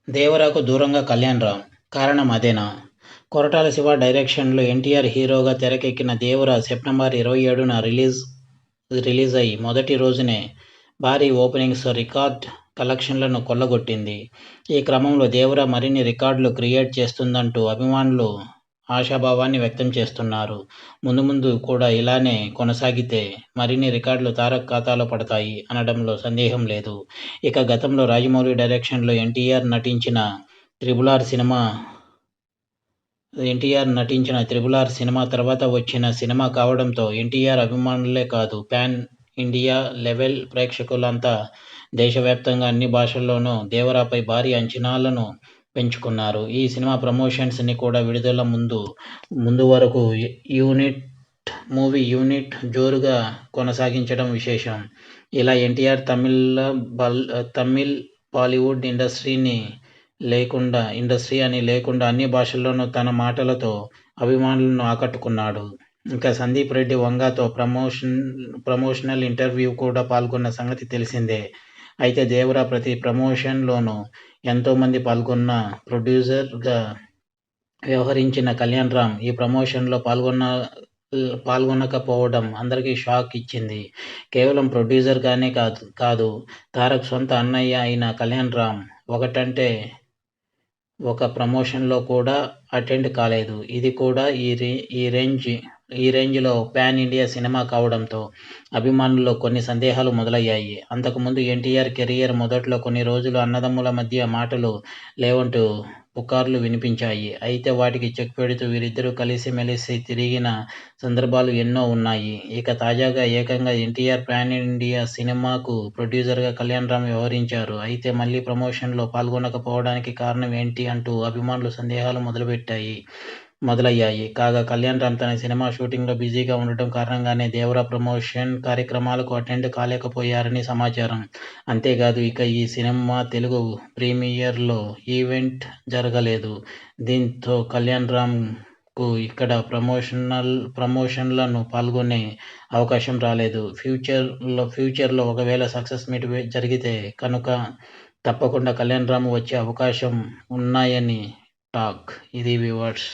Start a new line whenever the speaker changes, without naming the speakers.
దేవరాకు దూరంగా కళ్యాణ్ రామ్. కారణం అదేనా? కొరటాల శివ డైరెక్షన్లో ఎన్టీఆర్ హీరోగా తెరకెక్కిన 'దేవర' సెప్టెంబర్ 27న రిలీజ్ అయి మొదటి రోజునే భారీ ఓపెనింగ్స్ రికార్డ్ కలెక్షన్లను కొల్లగొట్టింది. ఈ క్రమంలో 'దేవర' మరిన్ని రికార్డులు క్రియేట్ చేస్తుందంటూ అభిమానులు ఆశాభావాన్ని వ్యక్తం చేస్తున్నారు. ముందు ముందు కూడా ఇలానే కొనసాగితే మరిన్ని రికార్డులు తారక్ ఖాతాలో పడతాయి అనడంలో సందేహం లేదు. ఇక గతంలో రాజమౌళి డైరెక్షన్లో ఎన్టీఆర్ నటించిన 'త్రిబుల్ ఆర్' సినిమా తర్వాత వచ్చిన సినిమా కావడంతో ఎన్టీఆర్ అభిమానులే కాదు, పాన్ ఇండియా లెవెల్ ప్రేక్షకులంతా దేశవ్యాప్తంగా అన్ని భాషల్లోనూ 'దేవర'పై భారీ అంచనాలను పెంచుకున్నారు. ఈ సినిమా ప్రమోషన్స్ ని కూడా విడుదల ముందు వరకు మూవీ యూనిట్ జోరుగా కొనసాగించడం విశేషం. ఇలా ఎన్టీఆర్ తమిళ్, బాలీవుడ్ ఇండస్ట్రీ అని లేకుండా అన్ని భాషల్లోనూ తన మాటలతో అభిమానులను ఆకట్టుకున్నాడు. ఇక సందీప్ రెడ్డి వంగతో ప్రమోషనల్ ఇంటర్వ్యూ కూడా పాల్గొన్న సంగతి తెలిసిందే. అయితే 'దేవర' ప్రతి ప్రమోషన్లోనూ ఎంతో మంది ప్రొడ్యూసర్గా వ్యవహరించిన కళ్యాణ్ రామ్ ఈ ప్రమోషన్లో పాల్గొనకపోవడం అందరికీ షాక్ ఇచ్చింది. కేవలం ప్రొడ్యూసర్గానే కాదు, తారక్ సొంత అన్నయ్య అయిన కళ్యాణ్ రామ్ ఒకటంటే ఒక ప్రమోషన్లో కూడా అటెండ్ కాలేదు. ఇది కూడా ఈ రేంజ్లో పాన్ ఇండియా సినిమా కావడంతో అభిమానుల్లో కొన్ని సందేహాలు మొదలయ్యాయి. అంతకుముందు ఎన్టీఆర్ కెరీర్ మొదట్లో కొన్ని రోజులు అన్నదమ్ముల మధ్య మాటలు లేవంటూ పుకార్లు వినిపించాయి. అయితే వాటికి చెక్ పెడుతూ వీరిద్దరూ కలిసిమెలిసి తిరిగిన సందర్భాలు ఎన్నో ఉన్నాయి. ఇక తాజాగా ఏకంగా ఎన్టీఆర్ పాన్ ఇండియా సినిమాకు ప్రొడ్యూసర్గా కళ్యాణ్ రామ్ వ్యవహరించారు. అయితే మళ్లీ ప్రమోషన్లో పాల్గొనకపోవడానికి కారణం ఏంటి అంటూ అభిమానులు సందేహాలు మొదలయ్యాయి. కాగా కళ్యాణ్ రామ్ తన సినిమా షూటింగ్లో బిజీగా ఉండటం కారణంగానే 'దేవర' ప్రమోషన్ కార్యక్రమాలకు అటెండ్ కాలేకపోయారని సమాచారం. అంతేకాదు ఇక ఈ సినిమా తెలుగు ప్రీమియర్లో ఈవెంట్ జరగలేదు. దీంతో కళ్యాణ్ రామ్కు ఇక్కడ ప్రమోషన్లను పాల్గొనే అవకాశం రాలేదు. ఫ్యూచర్లో ఒకవేళ సక్సెస్ మీట్ జరిగితే కనుక తప్పకుండా కళ్యాణ్ రామ్ వచ్చే అవకాశం ఉన్నాయని టాక్. ఇది వ్యూవర్స్.